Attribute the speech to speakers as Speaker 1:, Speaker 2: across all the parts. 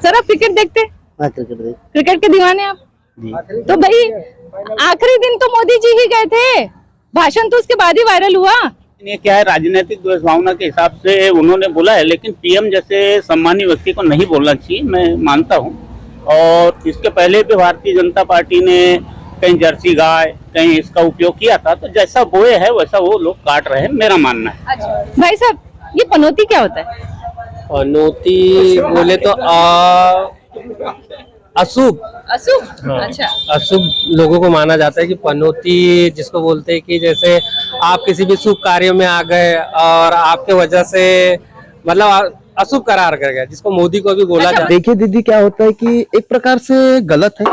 Speaker 1: Sir आप cricket देखते हैं?
Speaker 2: हाँ, क्रिकेट
Speaker 1: क्रिकेट के दीवाने आप? तो भाई आखिरी दिन तो मोदी जी ही गए थे, भाषण तो उसके बाद ही वायरल हुआ।
Speaker 3: ये क्या है, राजनीतिक दुष्भावना के हिसाब से उन्होंने बोला है, लेकिन पीएम जैसे सम्मानीय व्यक्ति को नहीं बोलना चाहिए, मैं मानता हूँ। और इसके पहले भी भारतीय जनता पार्टी ने कहीं जर्सी गाय कहीं इसका उपयोग किया था, तो जैसा बोए है वैसा वो लोग काट रहे हैं, मेरा मानना है।
Speaker 1: अच्छा भाई साहब, ये पनौती क्या होता है?
Speaker 2: पनौती बोले तो अशुभ।
Speaker 1: अशुभ?
Speaker 2: हाँ।
Speaker 1: अच्छा,
Speaker 2: अशुभ लोगों को माना जाता है कि पनौती जिसको बोलते हैं कि जैसे आप किसी भी शुभ कार्य में आ गए और आपके वजह से मतलब अशुभ करार कर गया, जिसको मोदी को भी बोला जाता है।
Speaker 4: देखिए दीदी, क्या होता है कि एक प्रकार से गलत है,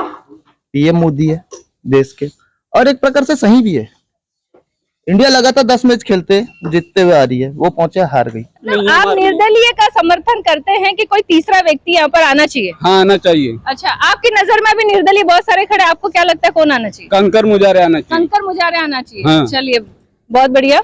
Speaker 4: पीएम मोदी है देश के, और एक प्रकार से सही भी है। इंडिया लगातार 10 मैच खेलते जीतते हुए आ रही है, वो पहुंचे हार गई।
Speaker 1: आप निर्दलीय का समर्थन करते हैं कि कोई तीसरा व्यक्ति यहाँ पर आना चाहिए?
Speaker 3: हाँ, आना चाहिए।
Speaker 1: अच्छा, आपकी नजर में अभी निर्दलीय बहुत सारे खड़े, आपको क्या लगता है कौन आना चाहिए?
Speaker 3: कंकर मुजारे आना चाहिए।
Speaker 1: कंकर मुजारे आना चाहिए।
Speaker 3: हाँ।
Speaker 1: चलिए, बहुत बढ़िया।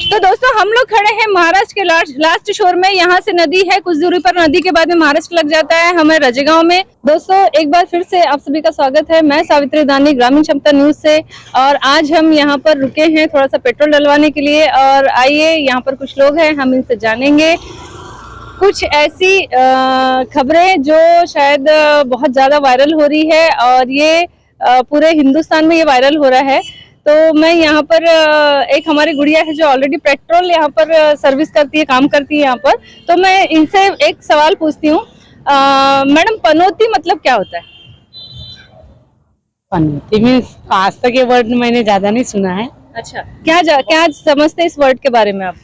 Speaker 1: तो दोस्तों, हम लोग खड़े हैं महाराष्ट्र के लास्ट शोर में। यहाँ से नदी है, कुछ दूरी पर नदी के बाद में महाराष्ट्र लग जाता है हमें रजगांव में। दोस्तों, एक बार फिर से आप सभी का स्वागत है। मैं सावित्री दानी, ग्रामीण क्षमता न्यूज से, और आज हम यहाँ पर रुके हैं थोड़ा सा पेट्रोल डलवाने के लिए। और आइए, यहाँ पर कुछ लोग हैं, हम इनसे जानेंगे कुछ ऐसी खबरें जो शायद बहुत ज्यादा वायरल हो रही है, और ये पूरे हिंदुस्तान में ये वायरल हो रहा है। तो मैं यहाँ पर एक हमारी गुड़िया है जो ऑलरेडी पेट्रोल यहाँ पर सर्विस करती है, काम करती है यहाँ पर। तो मैं इनसे एक सवाल पूछती हूँ, मैडम पनौती मतलब क्या होता है?
Speaker 5: पनौती में आज तक ये वर्ड मैंने ज्यादा नहीं सुना है।
Speaker 1: अच्छा, क्या समझते हैं इस वर्ड के बारे में आप?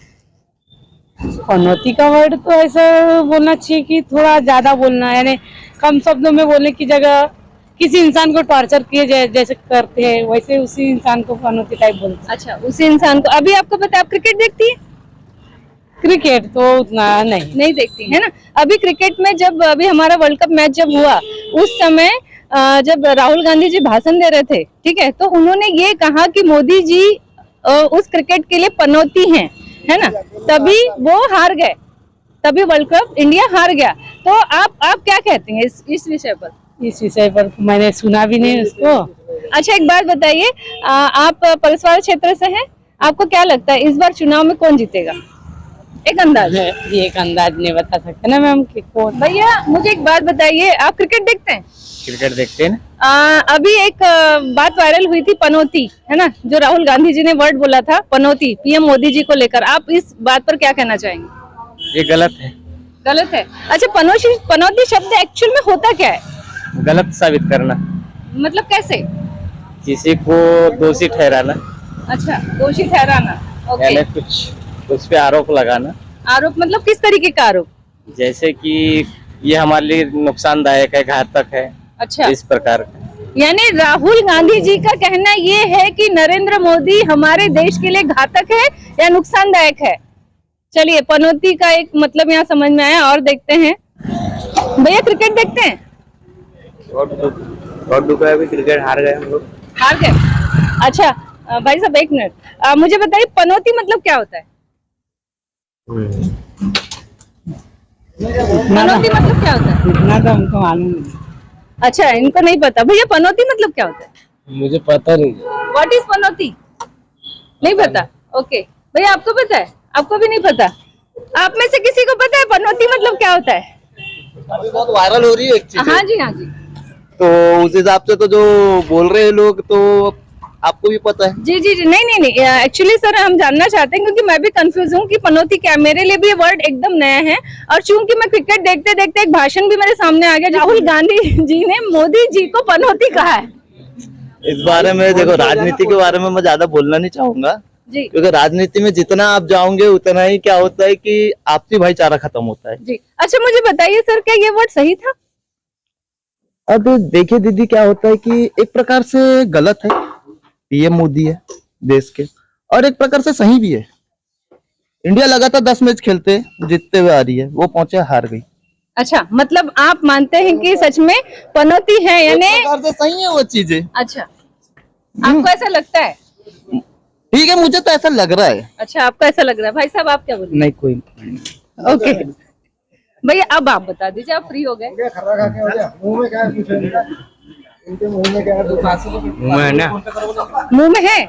Speaker 5: पनौती का वर्ड तो ऐसा बोलना चाहिए कि थोड़ा ज्यादा बोलना, यानी कम शब्दों में बोलने की जगह किसी इंसान को टॉर्चर किए जैसे करते हैं, वैसे उसी इंसान को पनौती टाइप बोलते हैं।
Speaker 1: अच्छा, उसी इंसान को। अभी आपको पता है, आप क्रिकेट देखती है?
Speaker 5: क्रिकेट तो उतना नहीं
Speaker 1: देखती है ना। अभी क्रिकेट में जब अभी हमारा वर्ल्ड कप मैच जब हुआ, उस समय जब राहुल गांधी जी भाषण दे रहे थे, ठीक है, तो उन्होंने ये कहा कि मोदी जी उस क्रिकेट के लिए पनौती हैं, है ना, तभी वो हार गए, तभी वर्ल्ड कप इंडिया हार गया। तो आप क्या कहते हैं इस विषय पर?
Speaker 5: इस विषय पर मैंने सुना भी नहीं उसको।
Speaker 1: अच्छा, एक बात बताइए, आप परसवाड़ा क्षेत्र से हैं, आपको क्या लगता है इस बार चुनाव में कौन जीतेगा? एक अंदाज?
Speaker 5: ये एक अंदाज नहीं बता सकते ना मैम कि कौन।
Speaker 1: भैया मुझे एक बात बताइए, आप क्रिकेट देखते हैं?
Speaker 2: क्रिकेट देखते हैं ना।
Speaker 1: अभी एक बात वायरल हुई थी, पनौती, है ना, जो राहुल गांधी जी ने वर्ड बोला था पनौती, पीएम मोदी जी को लेकर। आप इस बात पर क्या कहना चाहेंगे?
Speaker 2: ये गलत है।
Speaker 1: गलत है? अच्छा, पनौती शब्द एक्चुअल में होता क्या है?
Speaker 2: गलत साबित करना,
Speaker 1: मतलब कैसे?
Speaker 2: किसी को दोषी ठहराना।
Speaker 1: अच्छा, दोषी ठहराना। ओके।
Speaker 2: यानी कुछ उस पे आरोप लगाना।
Speaker 1: आरोप मतलब किस तरीके का आरोप?
Speaker 2: जैसे कि ये हमारे लिए नुकसानदायक है, घातक है।
Speaker 1: अच्छा,
Speaker 2: इस प्रकार का।
Speaker 1: यानी राहुल गांधी जी का कहना ये है कि नरेंद्र मोदी हमारे देश के लिए घातक है या नुकसानदायक है। चलिए, पनौती का एक मतलब यहाँ समझ में आया। और देखते हैं, भैया क्रिकेट देखते हैं?
Speaker 2: अभी क्रिकेट हार गए हम लोग।
Speaker 1: हार गए? अच्छा, भाई साहब एक मिनट, मुझे बताइए पनौती मतलब क्या होता है? पनौती मतलब क्या होता है?
Speaker 5: इतना तो हमको मालूम नहीं।
Speaker 1: अच्छा, इनको नहीं पता। भैया पनौती मतलब क्या होता है?
Speaker 2: मुझे पता नहीं।
Speaker 1: व्हाट इज पनौती? नहीं पता? ओके। भैया आपको पता है? आपको भी नहीं पता? आप में से किसी को पता है पनौती मतलब क्या होता है?
Speaker 4: अभी बहुत वायरल हो रही है एक चीज।
Speaker 1: हाँ जी, हाँ जी।
Speaker 4: तो उस हिसाब से तो जो बोल रहे हैं लोग, तो आपको भी पता है।
Speaker 1: जी जी जी, नहीं, एक्चुअली सर हम जानना चाहते हैं, क्योंकि मैं भी कंफ्यूज हूँ कि पनौती क्या। मेरे लिए भी ये वर्ड एकदम नया है, और चूंकि मैं क्रिकेट देखते देखते एक भाषण भी मेरे सामने आ गया, राहुल गांधी जी ने मोदी जी को पनौती कहा है।
Speaker 4: इस बारे में देखो, राजनीति के बारे में मैं ज्यादा बोलना नहीं चाहूंगा
Speaker 1: जी
Speaker 4: क्योंकि राजनीति में जितना आप जाओगे उतना ही क्या होता है कि आपसी भाईचारा खत्म होता है।
Speaker 1: जी। अच्छा, मुझे बताइए सर, क्या ये वर्ड सही था?
Speaker 4: अब देखिए दीदी, क्या होता है कि एक प्रकार से गलत है, पीएम मोदी है देश के, और एक प्रकार से सही भी है। इंडिया लगातार 10 मैच खेलते जीतते हुए आ रही है, वो पहुंचे हार गई।
Speaker 1: अच्छा, मतलब आप मानते हैं कि सच में पनौती है, यानी
Speaker 4: एक प्रकार से सही है वो चीजें।
Speaker 1: अच्छा, आपको ऐसा लगता है?
Speaker 4: ठीक है, मुझे तो ऐसा लग रहा है।
Speaker 1: अच्छा, आपको ऐसा लग रहा है। भाई साहब आप क्या बोल रहे हैं?
Speaker 4: नहीं, कोई
Speaker 1: ओके। भैया अब आप बता दीजिए, आप फ्री हो गए। मुंह में है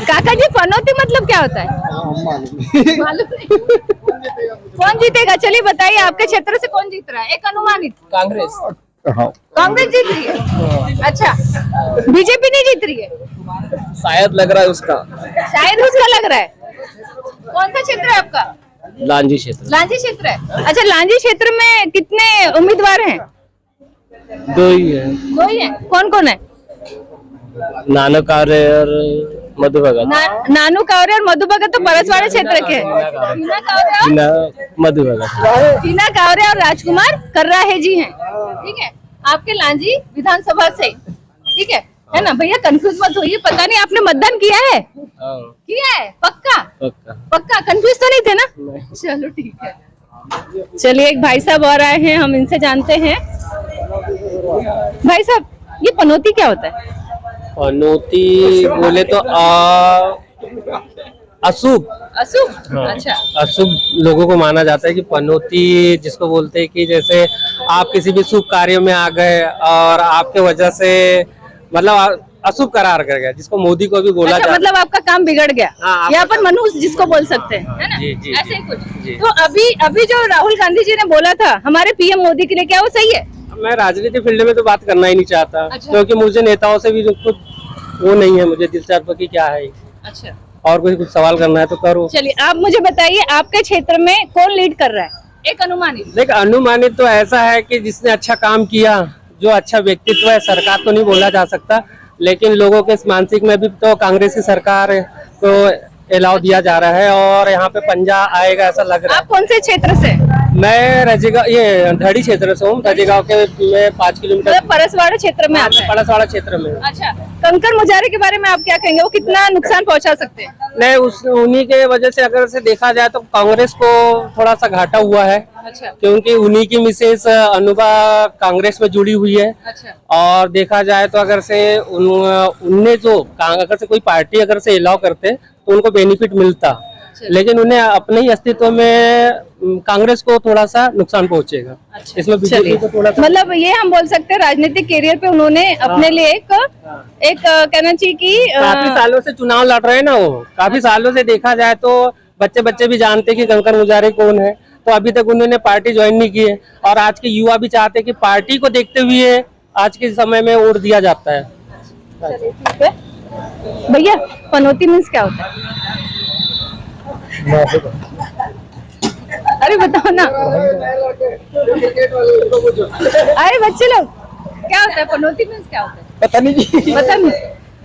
Speaker 1: काका जी, पनौती मतलब क्या होता है? मालूम नहीं। कौन जीतेगा? चलिए बताइए, आपके क्षेत्र से कौन जीत रहा है? एक अनुमानित।
Speaker 2: कांग्रेस।
Speaker 1: कांग्रेस जीत रही है? अच्छा, बीजेपी नहीं जीत रही है?
Speaker 2: शायद लग रहा है उसका।
Speaker 1: शायद उसका लग रहा है। कौन सा क्षेत्र है आपका?
Speaker 2: लांजी क्षेत्र।
Speaker 1: लांजी क्षेत्र है। अच्छा, लांजी क्षेत्र में कितने उम्मीदवार हैं?
Speaker 2: 2 ही है।
Speaker 1: 2 ही है। कौन कौन है?
Speaker 2: नानू कावरे और मधु भगत।
Speaker 1: नानू कावरे और मधु भगत तो परसवाड़ा क्षेत्र के हैं। टीना कावरे और
Speaker 2: मधु भगत।
Speaker 1: टीना कावरे और राजकुमार कर्राहे जी हैं। ठीक है, आपके लांजी विधानसभा से। ठीक है ना भैया, कंफ्यूज मत होइए। पता नहीं आपने मतदान किया है? किया है पक्का? पक्का कंफ्यूज तो नहीं थे ना? चलो ठीक है। चलिए, एक भाई साहब और आए हैं, हम इनसे जानते हैं। भाई साहब, ये पनौती क्या होता है?
Speaker 2: पनौती बोले तो अशुभ।
Speaker 1: अशुभ? अच्छा।
Speaker 2: अशुभ लोगों को माना जाता है कि पनौती जिसको बोलते हैं कि जैसे आप किसी भी शुभ कार्य में आ गए और आपके वजह से मतलब अशुभ करार कर गया, जिसको मोदी को भी बोला
Speaker 1: अच्छा,
Speaker 2: जाता
Speaker 1: मतलब आपका काम बिगड़ गया।
Speaker 2: हाँ,
Speaker 1: या अपन मनहूस जिसको बोल सकते हैं, है ना?
Speaker 2: जी, जी,
Speaker 1: ऐसे ही कुछ।
Speaker 2: जी।
Speaker 1: तो अभी जो राहुल गांधी जी ने बोला था हमारे पीएम मोदी के लिए, क्या वो सही है?
Speaker 2: मैं राजनीति फील्ड में तो बात करना ही नहीं चाहता।
Speaker 1: अच्छा।
Speaker 2: क्योंकि मुझे नेताओं से भी जो कुछ वो नहीं है, मुझे दिलचस्प की क्या है।
Speaker 1: अच्छा,
Speaker 2: और कुछ सवाल करना है तो करो।
Speaker 1: चलिए आप मुझे बताइए, आपके क्षेत्र में कौन लीड कर रहा है? एक अनुमानित।
Speaker 2: देख, अनुमानित तो ऐसा है कि जिसने अच्छा काम किया, जो अच्छा व्यक्तित्व है, सरकार तो नहीं बोला जा सकता, लेकिन लोगों के मानसिक में भी तो कांग्रेस की सरकार को अलाउ दिया जा रहा है और यहाँ पे पंजा आएगा ऐसा लग रहा है।
Speaker 1: आप कौन से क्षेत्र से?
Speaker 2: मैं रजेगांव, ये धड़ी क्षेत्र से हूँ। रजेगांव के में 5 किलोमीटर
Speaker 1: मतलब परसवाड़ा क्षेत्र में आता है।
Speaker 2: पड़सवाड़ा क्षेत्र में।
Speaker 1: अच्छा, कंकर मुजारे के बारे में आप क्या कहेंगे? वो कितना नुकसान पहुंचा सकते हैं?
Speaker 2: नहीं, उन्हीं के वजह से अगर से देखा जाए तो कांग्रेस को थोड़ा सा घाटा हुआ है।
Speaker 1: अच्छा।
Speaker 2: क्योंकि उन्हीं की मिसेस अनुभा कांग्रेस में जुड़ी हुई है।
Speaker 1: अच्छा।
Speaker 2: और देखा जाए तो अगर से उनने जो अगर से कोई पार्टी अगर से अलाउ करते तो उनको बेनिफिट मिलता, लेकिन उन्हें अपने ही अस्तित्व में कांग्रेस को थोड़ा सा नुकसान पहुंचेगा।
Speaker 1: अच्छा।
Speaker 2: इसमें बीजेपी को थोड़ा सा
Speaker 1: मतलब ये हम बोल सकते हैं राजनीतिक कैरियर पे उन्होंने अपने लिए एक कहना चाहिए कि
Speaker 2: काफी सालों से चुनाव लड़ रहे हैं ना वो। काफी सालों से देखा जाए तो बच्चे भी जानते हैं कि कंकर मुजारे कौन है, तो अभी तक उन्होंने पार्टी ज्वाइन नहीं की है। और आज के युवा भी चाहते हैं कि पार्टी को देखते हुए आज के समय में वोट दिया जाता है।
Speaker 1: ठीक है भैया, पनौती मीन्स क्या होता है? अरे बताओ ना। अरे बच्चे लोग, क्या होता है पनौती मीन्स? क्या होता है?
Speaker 4: पता नहीं जी।
Speaker 1: पता नहीं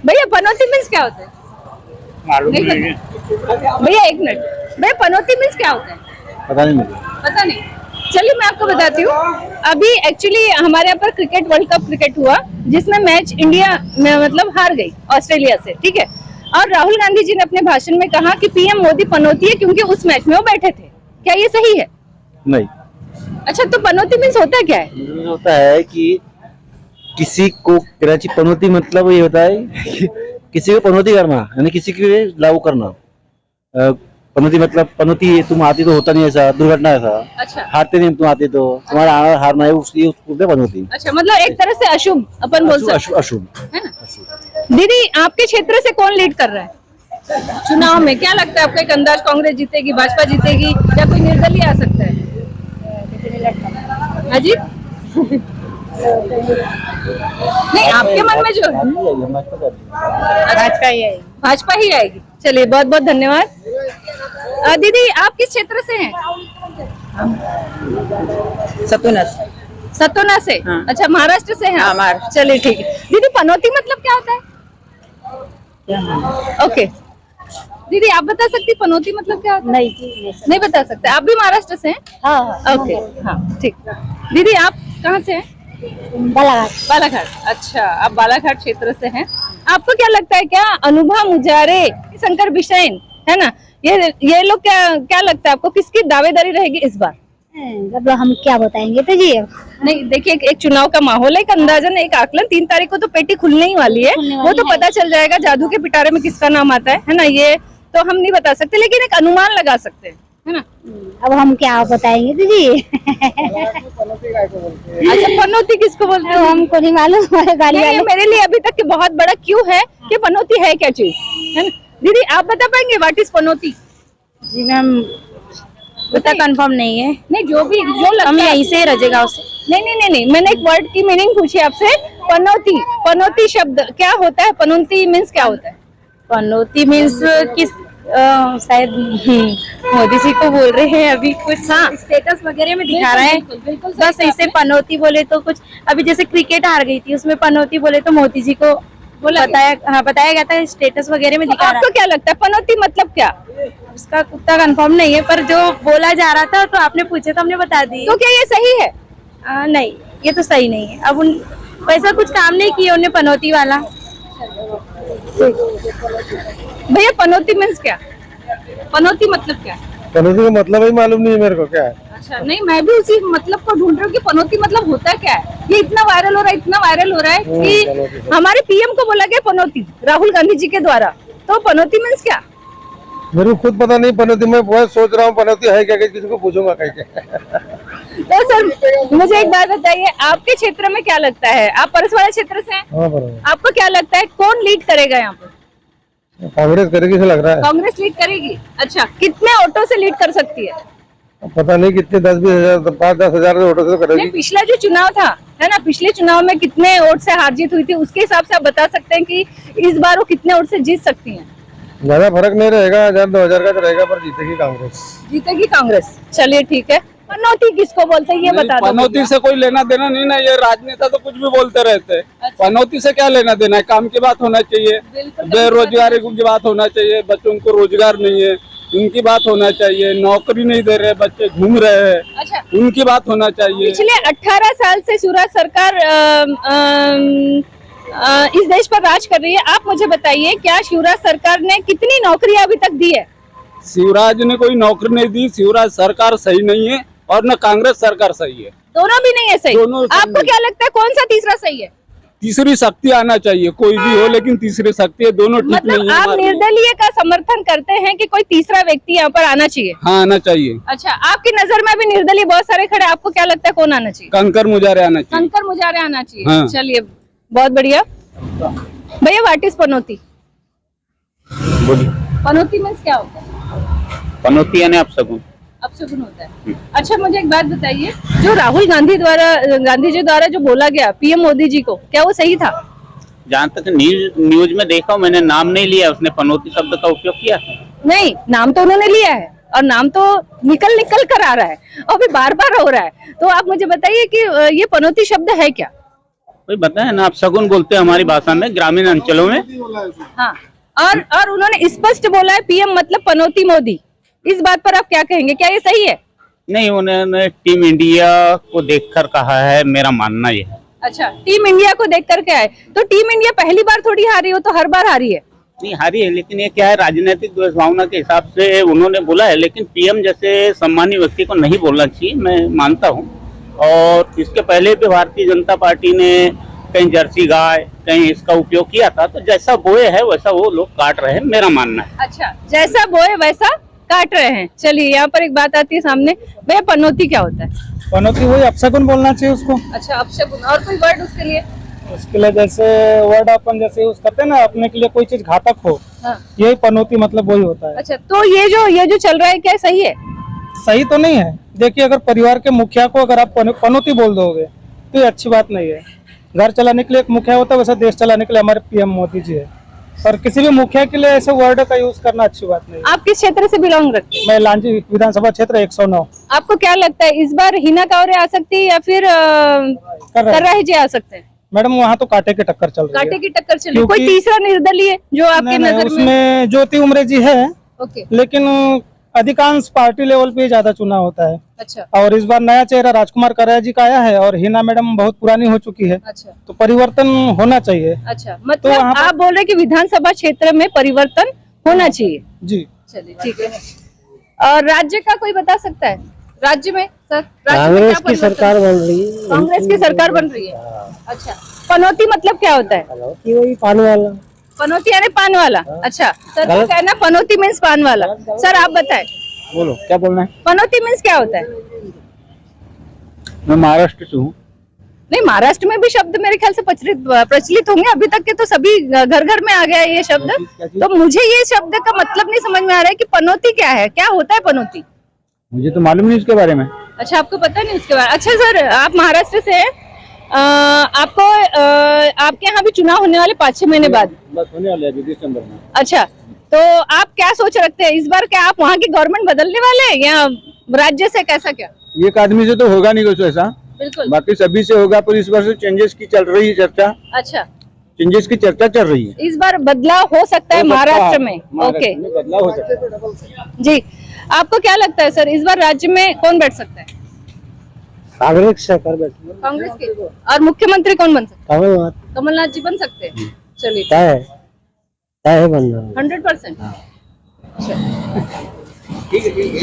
Speaker 1: भैया, पनौती मीन्स क्या होता है?
Speaker 3: मालूम
Speaker 1: नहीं
Speaker 3: नहीं है।
Speaker 1: भैया एक मिनट, भैया पनौती मीन्स क्या होता है?
Speaker 4: पता नहीं मुझे।
Speaker 1: पता नहीं। चलिए मैं आपको बताती हूँ। अभी एक्चुअली हमारे यहाँ पर क्रिकेट वर्ल्ड कप क्रिकेट हुआ, जिसमें मैच इंडिया में मतलब हार गई ऑस्ट्रेलिया से। ठीक है, और राहुल गांधी जी ने अपने भाषण में कहा कि पीएम मोदी पनौती है क्योंकि उस मैच में वो बैठे थे। क्या ये सही है?
Speaker 4: नहीं।
Speaker 1: अच्छा, तो पनौती मीन्स होता क्या है?
Speaker 4: होता है कि किसी को कराची पनौती मतलब ये होता है कि किसी को पनौती करना, यानी किसी के लिए लागू करना। पनौती मतलब पनौती, तुम आती तो होता नहीं ऐसा, दुर्घटना ऐसा।
Speaker 1: अच्छा।
Speaker 4: हारते नहीं तुम आते तो तुम्हारा हारना है, उसको पनौती।
Speaker 1: अच्छा, मतलब एक तरह से अशुभ अपन बोल सकते हैं,
Speaker 4: अशुभ
Speaker 1: है ना? दीदी, आपके क्षेत्र से कौन लीड कर रहा है चुनाव में? क्या लगता है आपका एक अंदाज? कांग्रेस जीतेगी, भाजपा जीतेगी, या कोई निर्दलीय आ सकता है? अजी नहीं, आपके मन में जो है भाजपा ही आएगी। चलिए, बहुत बहुत धन्यवाद। दीदी, आप किस क्षेत्र से हैं? सतोना से।
Speaker 6: हाँ।
Speaker 1: अच्छा, महाराष्ट्र से हैं आप?
Speaker 6: हाँ, महाराष्ट्र।
Speaker 1: चलिए ठीक है। दीदी, पनौती मतलब क्या होता है? ओके दीदी, आप बता सकती पनौती मतलब क्या होता है? नहीं बता सकते। आप भी महाराष्ट्र से हैं?
Speaker 6: हाँ।
Speaker 1: ओके, हाँ ठीक। दीदी, आप कहाँ से हैं? बालाघाट। अच्छा, आप बालाघाट क्षेत्र से हैं। आपको क्या लगता है, क्या अनुभा मुजारे, शंकर बिसेन, है ना, ये लोग क्या लगता है आपको, किसकी दावेदारी रहेगी इस बार?
Speaker 6: अब हम क्या बताएंगे तो जी।
Speaker 1: नहीं, देखिए एक चुनाव का माहौल है, एक अंदाजन, एक आकलन। 3 तारीख को तो पेटी खुलने ही वाली है, वो तो पता चल जाएगा जादू के पिटारे में किसका नाम आता है ना। ये तो हम नहीं बता सकते, लेकिन एक अनुमान लगा सकते हैं। है ना?
Speaker 6: अब हम क्या बताएंगे दीदी।
Speaker 1: अच्छा, पनौती किसको बोलते
Speaker 6: अब
Speaker 1: हैं?
Speaker 6: हमको नहीं मालूम, हमारे गाली
Speaker 1: नहीं,
Speaker 6: वाले।
Speaker 1: ये मेरे लिए अभी तक के बहुत बड़ा क्यों है कि पनौती है क्या चीज, है ना? दीदी आप बता पाएंगे what is Panauti?
Speaker 5: Ji ma'am, उतना कंफर्म नहीं है,
Speaker 1: नहीं, जो लगता
Speaker 5: हम
Speaker 1: है।
Speaker 5: यहीं से रजेगा उसे।
Speaker 1: नहीं, मैंने एक वर्ड की मीनिंग पूछी आपसे। पनौती शब्द क्या होता है? पनौती मीन्स क्या होता है?
Speaker 5: पनौती मीन्स किस शायद मोदी जी को बोल रहे हैं अभी कुछ, हाँ स्टेटस वगैरह में दिखा रहा है।
Speaker 1: बिल्कुल
Speaker 5: बस ऐसे पनौती बोले तो कुछ, अभी जैसे क्रिकेट हार गई थी उसमें पनौती बोले तो मोदी जी को बताया गया था, स्टेटस वगैरह में दिखा रहा
Speaker 1: आपको क्या लगता है पनौती मतलब क्या?
Speaker 5: है। उसका उतना कंफर्म नहीं है, पर जो बोला जा रहा था तो आपने पूछे तो हमने बता दी।
Speaker 1: तो क्या ये सही है?
Speaker 5: नहीं, ये तो सही नहीं है। अब उन वैसा कुछ काम नहीं किया उन्हें पनौती वाला।
Speaker 1: भैया पनौती मीन्स क्या? पनौती मतलब क्या?
Speaker 7: पनौती का मतलब ही मालूम नहीं है मेरे को क्या है।
Speaker 1: अच्छा, नहीं मैं भी उसी मतलब को ढूंढ रही हूँ कि पनौती मतलब होता क्या है। ये इतना वायरल हो रहा है कि हमारे पीएम को बोला गया पनौती राहुल गांधी जी के द्वारा। तो पनौती मीन्स क्या?
Speaker 7: मेरे को खुद पता नहीं पनौती, मैं बहुत सोच रहा हूँ पनौती है क्या, किसी को पूछूंगा कहीं के।
Speaker 1: तो सर मुझे एक बात बताइए, आपके क्षेत्र में क्या लगता है? आप परसवाड़ा क्षेत्र से हैं,
Speaker 7: हाँ बराबर,
Speaker 1: आपको क्या लगता है कौन लीड करेगा यहाँ पर?
Speaker 7: कांग्रेस करेगी से लग रहा है।
Speaker 1: कांग्रेस लीड करेगी। अच्छा, कितने ऑटो से लीड कर सकती है?
Speaker 7: पता नहीं कितने 10-20 हजार 5-10 हजार वोटों से करेगी।
Speaker 1: नहीं, पिछला जो चुनाव था है ना, पिछले चुनाव में कितने वोट से हार जीत हुई थी, उसके हिसाब से आप बता सकते हैं कि इस बार वो कितने वोट से जीत सकती हैं?
Speaker 7: ज्यादा फर्क नहीं रहेगा, 1000-2000 का तो रहेगा, पर जीतेगी कांग्रेस।
Speaker 1: जीतेगी कांग्रेस। चलिए ठीक है। पनौती किसको बोलते हैं ये बता दो।
Speaker 8: पनौती से कोई लेना देना नहीं ना, ये राजनेता तो कुछ भी बोलते रहते हैं। पनौती से क्या लेना देना है? काम की बात होना चाहिए, बेरोजगारी की बात होना चाहिए, बच्चों को रोजगार नहीं है उनकी बात होना चाहिए, नौकरी नहीं दे रहे बच्चे घूम रहे हैं
Speaker 1: अच्छा,
Speaker 8: उनकी बात होना चाहिए।
Speaker 1: पिछले 18 साल से शिवराज सरकार इस देश पर राज कर रही है। आप मुझे बताइए, क्या शिवराज सरकार ने कितनी नौकरियां अभी तक दी है?
Speaker 8: शिवराज ने कोई नौकरी नहीं दी, शिवराज सरकार सही नहीं है और न कांग्रेस सरकार सही है,
Speaker 1: दोनों भी नहीं है सही।
Speaker 8: दोनों सही
Speaker 1: आपको
Speaker 8: नहीं।
Speaker 1: क्या लगता है कौन सा तीसरा सही है?
Speaker 8: तीसरी शक्ति आना चाहिए, कोई भी हो लेकिन तीसरी शक्ति है, दोनों ठीक
Speaker 1: मतलब
Speaker 8: नहीं है
Speaker 1: आप
Speaker 8: हमारे लिए।
Speaker 1: निर्दलीय का समर्थन करते हैं कि कोई तीसरा व्यक्ति यहाँ पर आना चाहिए?
Speaker 8: हाँ आना चाहिए।
Speaker 1: अच्छा, आपकी नजर में अभी निर्दलीय बहुत सारे खड़े, आपको क्या लगता है कौन आना चाहिए?
Speaker 8: कंकर मुजारे आना चाहिए।
Speaker 1: शंकर मुजारे आना चाहिए।
Speaker 8: हाँ।
Speaker 1: चलिए, बहुत बढ़िया। भैया what is Panauti? Panauti means क्या होता है?
Speaker 3: पनौती यानी अपशगुन।
Speaker 1: अपशगुन होता है। अच्छा, मुझे एक बात बताइए, जो राहुल गांधी जी द्वारा जो बोला गया पीएम मोदी जी को, क्या वो सही था?
Speaker 3: जहाँ तक न्यूज में देखा मैंने, नाम नहीं लिया उसने, पनौती शब्द का उपयोग किया।
Speaker 1: नहीं, नाम तो उन्होंने लिया है और नाम तो निकल कर आ रहा है और अभी बार हो रहा है। तो आप मुझे बताइए कि ये पनौती शब्द है क्या?
Speaker 3: कोई बताए ना, अपशगुन बोलते हैं हमारी भाषा में, ग्रामीण अंचलों में।
Speaker 1: हाँ, और उन्होंने स्पष्ट बोला है पीएम मतलब पनौती मोदी। इस बात पर आप क्या कहेंगे, क्या ये सही है?
Speaker 3: नहीं, उन्होंने टीम इंडिया को देखकर कहा है, मेरा मानना ये है।
Speaker 1: अच्छा, टीम इंडिया को देख कर क्या है? तो टीम इंडिया पहली बार थोड़ी हारी हो, तो हर बार हारी है।
Speaker 3: नहीं हारी है, लेकिन ये क्या है, राजनीतिक द्वेषभावना के हिसाब से उन्होंने बोला है, लेकिन पीएम जैसे सम्मानीय व्यक्ति को नहीं बोलना चाहिए, मैं मानता हूँ। और इसके पहले भी भारतीय जनता पार्टी ने कहीं जर्सी गाय कहीं इसका उपयोग किया था, तो जैसा बोए है वैसा वो लोग काट रहे हैं, मेरा मानना है।
Speaker 1: अच्छा, जैसा बोए वैसा काट रहे हैं। चलिए, यहाँ पर एक बात आती है सामने। भैया पनौती क्या होता है?
Speaker 9: पनौती वही अपशगुन बोलना चाहिए उसको।
Speaker 1: अच्छा, अपशगुन। और कोई वर्ड उसके लिए?
Speaker 9: उसके लिए जैसे वर्ड अपन जैसे यूज करते हैं ना, अपने के लिए कोई चीज घातक हो,
Speaker 1: हाँ।
Speaker 9: यही पनौती मतलब वही होता है।
Speaker 1: अच्छा, तो ये जो चल रहा है क्या सही है?
Speaker 9: सही तो नहीं है। देखिए, अगर परिवार के मुखिया को अगर आप पनौती बोल दोगे तो ये अच्छी बात नहीं है। घर चलाने के लिए एक मुखिया होता है, वैसे देश चलाने के लिए हमारे पीएम मोदी जी है, और किसी भी मुखिया के लिए ऐसे वर्ड का यूज करना अच्छी बात नहीं है।
Speaker 1: आप किस क्षेत्र से बिलोंग रखते हैं?
Speaker 9: मैं लांजी विधानसभा क्षेत्र 109।
Speaker 1: आपको क्या लगता है इस बार हिना कांवरे आ सकती है या फिर कर्राही जी आ सकते हैं?
Speaker 9: मैडम, वहाँ तो कांटे की टक्कर चल रही है।
Speaker 1: कांटे की टक्कर चल रही है। कोई
Speaker 9: क्योंकि-
Speaker 1: तीसरा निर्दलीय जो आपके
Speaker 9: नहीं, नहीं,
Speaker 1: नजर में?
Speaker 9: उसमें ज्योति उमरे जी है,
Speaker 1: ओके,
Speaker 9: लेकिन अधिकांश पार्टी लेवल पे ज्यादा चुनाव होता है।
Speaker 1: अच्छा
Speaker 9: और इस बार नया चेहरा राजकुमार कराया जी का आया है, और हिना मैडम बहुत पुरानी हो चुकी है,
Speaker 1: अच्छा
Speaker 9: तो परिवर्तन होना चाहिए।
Speaker 1: अच्छा,
Speaker 9: तो
Speaker 1: मतलब
Speaker 9: वहाँ पर-
Speaker 1: आप बोल रहे कि विधानसभा क्षेत्र में परिवर्तन होना चाहिए।
Speaker 9: जी,
Speaker 1: चलिए ठीक है। और राज्य का कोई बता सकता है? राज्य में सर, राज्य में
Speaker 7: कांग्रेस
Speaker 1: क्या
Speaker 7: की
Speaker 1: परिवर्तन?
Speaker 7: सरकार बन रही है।
Speaker 1: कांग्रेस की सरकार बन रही है। अच्छा, पनौती मतलब क्या होता है?
Speaker 7: पनौती वही पानी वाला।
Speaker 1: पनौती यानी पान वाला। अच्छा, सर का कहना पनौती मीन्स पान वाला। सर आप बताएं,
Speaker 8: बोलो क्या बोलना है।
Speaker 1: पनौती मीन्स क्या होता है?
Speaker 8: मैं महाराष्ट्र से हूँ।
Speaker 1: नहीं, महाराष्ट्र में भी शब्द मेरे ख्याल से प्रचलित होंगे, अभी तक के तो सभी घर घर में आ गया है ये शब्द। तो मुझे ये शब्द का मतलब नहीं समझ में आ रहा है कि पनौती क्या है, क्या होता है पनौती?
Speaker 8: मुझे तो मालूम नहीं इसके बारे में।
Speaker 1: अच्छा, आपको पता नहीं उसके बारे? अच्छा सर, आप महाराष्ट्र से हैं, आपको आपके यहाँ भी चुनाव होने वाले 5-6 महीने बाद?
Speaker 8: बस होने वाले अभी दिसंबर में।
Speaker 1: अच्छा, तो आप क्या सोच रखते हैं इस बार? क्या आप वहाँ की गवर्नमेंट बदलने वाले हैं या राज्य से कैसा क्या?
Speaker 8: एक आदमी से तो होगा नहीं कुछ ऐसा,
Speaker 1: बिल्कुल,
Speaker 8: बाकी सभी से होगा, पर इस बार से चेंजेस की चल रही है चर्चा।
Speaker 1: अच्छा,
Speaker 8: चेंजेस की चर्चा चल रही है।
Speaker 1: इस बार बदलाव हो सकता है महाराष्ट्र में। ओके
Speaker 8: बदलाव हो सकता है।
Speaker 1: जी, आपको क्या लगता है सर, इस बार राज्य में कौन बैठ सकता है?
Speaker 9: कांग्रेस सरकार बैठी
Speaker 1: कांग्रेस के। और मुख्यमंत्री कौन बन सकता
Speaker 9: है,
Speaker 1: है? कमलनाथ जी बन सकते हैं। चलिए,
Speaker 9: क्या है बन रहा
Speaker 1: 100%।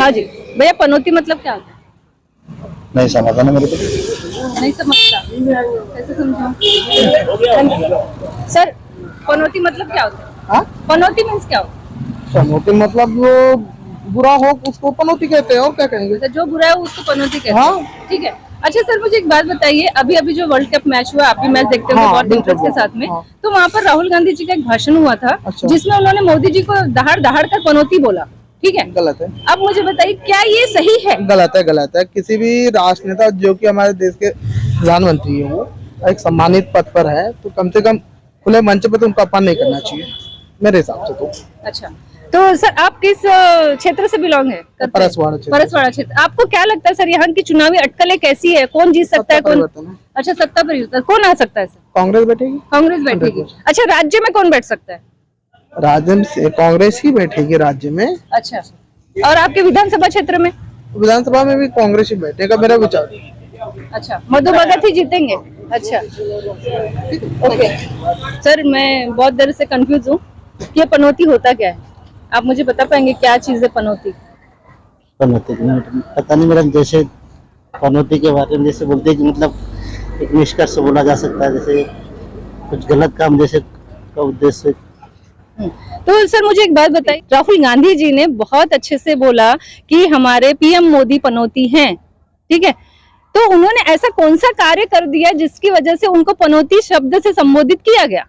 Speaker 1: हाँ जी भैया, पनौती मतलब क्या होता है?
Speaker 4: नहीं समझा ना मेरे को।
Speaker 1: नहीं समझता, कैसे समझाऊं? सर, पनौती मतलब क्या होता है? पनौती मीन्स क्या होता है?
Speaker 7: पनौती मतलब जो बुरा हो उसको पनौती कहते हैं, और क्या कहेंगे।
Speaker 1: तो जो बुरा है उसको पनौती कहते हैं। ठीक है। अच्छा सर, मुझे एक बात बताइए, अभी जो वर्ल्ड कप मैच हुआ, आप भी मैच देखते होंगे बहुत इंटरेस्ट के साथ में, तो वहाँ पर राहुल गांधी जी का एक भाषण हुआ था जिसमें उन्होंने मोदी जी को दहाड़ दहाड़ कर पनौती बोला, ठीक है?
Speaker 7: गलत है।
Speaker 1: अब मुझे बताइए, क्या ये सही है?
Speaker 7: गलत है, गलत है। किसी भी राष्ट्र नेता जो कि हमारे देश के प्रधानमंत्री है, वो एक सम्मानित पद पर है, तो कम से कम खुले मंच पे तो उनका अपमान नहीं करना चाहिए मेरे हिसाब से तो।
Speaker 1: अच्छा, तो सर आप किस क्षेत्र से बिलोंग है?
Speaker 7: परसवाड़ा क्षेत्र।
Speaker 1: परसवाड़ा क्षेत्र। आपको क्या लगता है सर, यहाँ की चुनावी अटकलें कैसी है? कौन जीत सकता है? कौन? अच्छा, सत्ता परिवर्तन। कौन आ सकता है सर?
Speaker 7: कांग्रेस बैठेगी।
Speaker 1: कांग्रेस बैठेगी। अच्छा, राज्य में कौन बैठ सकता है?
Speaker 7: राज्य में कांग्रेस ही बैठेगी राज्य में।
Speaker 1: अच्छा, और आपके विधानसभा क्षेत्र में?
Speaker 7: विधानसभा में भी कांग्रेस ही बैठेगा मेरा विचार।
Speaker 1: अच्छा, मधु भगत ही जीतेंगे। अच्छा, ओके सर, मैं बहुत देर से कंफ्यूज हूँ, ये पनौती होता क्या है? आप मुझे बता पाएंगे क्या चीज है पनौती?
Speaker 9: पनौती पता नहीं मेरा, जैसे पनौती के बारे में जैसे बोलते हैं कि मतलब एक निष्कर्ष बोला जा सकता है, जैसे कुछ गलत काम जैसे का उद्देश्य।
Speaker 1: तो सर मुझे एक बात बताइए, राहुल गांधी जी ने बहुत अच्छे से बोला कि हमारे पीएम मोदी पनौती हैं, ठीक है? तो उन्होंने ऐसा कौन सा कार्य कर दिया जिसकी वजह से उनको पनौती शब्द से संबोधित किया गया?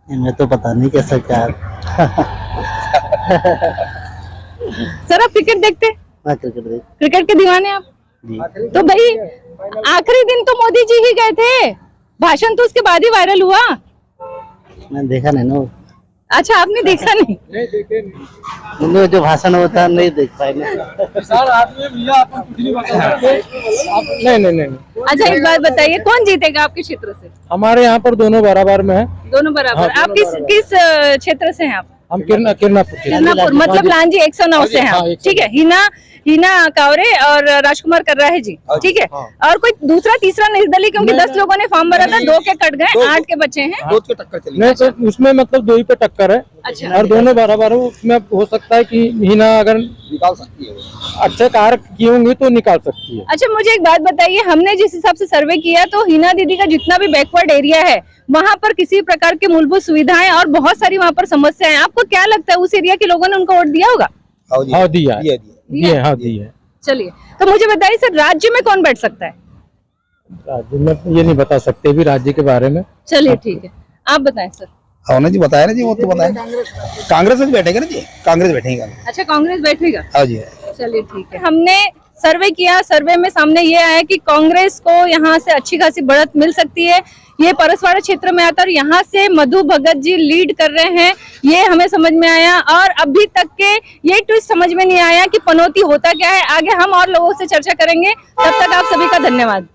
Speaker 9: मैं तो पता नहीं कैसा क्या।
Speaker 1: सर आप क्रिकेट देखते हैं?
Speaker 9: हाँ, क्रिकेट
Speaker 1: के दीवाने आप
Speaker 9: जी।
Speaker 1: तो भाई आखिरी दिन तो मोदी जी ही गए थे, भाषण तो उसके बाद ही वायरल हुआ।
Speaker 9: मैंने देखा नहीं ना।
Speaker 1: अच्छा, आपने देखा नहीं?
Speaker 9: नहीं, जो भाषण होता है नहीं देख पाए ना।
Speaker 7: नहीं।
Speaker 1: अच्छा, एक बात बताइए, कौन जीतेगा आपके क्षेत्र से?
Speaker 7: हमारे यहाँ पर दोनों बराबर में है।
Speaker 1: दोनों बराबर। आप किस क्षेत्र से हैं आप?
Speaker 7: हम किरनापुर।
Speaker 1: मतलब लांजी 109 से हैं आप, ठीक है? हीना कावरे और राजकुमार कर रहा है जी, ठीक है? और कोई दूसरा तीसरा निर्दलीय, क्योंकि 10 लोगों ने फॉर्म भरा था, 2 के कट गए, 8 के बचे हैं।
Speaker 7: 2 के टक्कर चली। नहीं, तो उसमें मतलब 2 ही पे टक्कर है।
Speaker 1: अच्छा,
Speaker 7: और दोनों बराबर हो, उसमें हो सकता है कि हीना अगर निकाल सकती है, अच्छे कार्य की होंगी तो निकाल सकती है।
Speaker 1: अच्छा, मुझे एक बात बताइए, हमने जिस हिसाब से सर्वे किया तो हीना दीदी का जितना भी बैकवर्ड एरिया है वहाँ पर किसी प्रकार की मूलभूत सुविधाएं और बहुत सारी वहाँ पर समस्याएं, आपको क्या लगता है उस एरिया के लोगों ने उनको वोट दिया होगा?
Speaker 7: हाँ, दिया।
Speaker 1: चलिए, तो मुझे बताइए सर, राज्य में कौन बैठ सकता है?
Speaker 7: राज्य में ये नहीं बता सकते भी राज्य के बारे में।
Speaker 1: चलिए ठीक है, आप बताएं सर।
Speaker 4: हाँ ना जी, बताया ना जी, वो तो बताया। कांग्रेस में बैठेगा ना जी, कांग्रेस बैठेगा।
Speaker 1: अच्छा, कांग्रेस बैठेगा।
Speaker 4: हाँ जी।
Speaker 1: चलिए ठीक है, हमने सर्वे किया, सर्वे में सामने ये आया कि कांग्रेस को यहाँ से अच्छी खासी बढ़त मिल सकती है। ये परसवाड़ा क्षेत्र में आता है और यहाँ से मधु भगत जी लीड कर रहे हैं, ये हमें समझ में आया। और अभी तक के ये ट्विस्ट समझ में नहीं आया कि पनौती होता क्या है। आगे हम और लोगों से चर्चा करेंगे, तब तक आप सभी का धन्यवाद।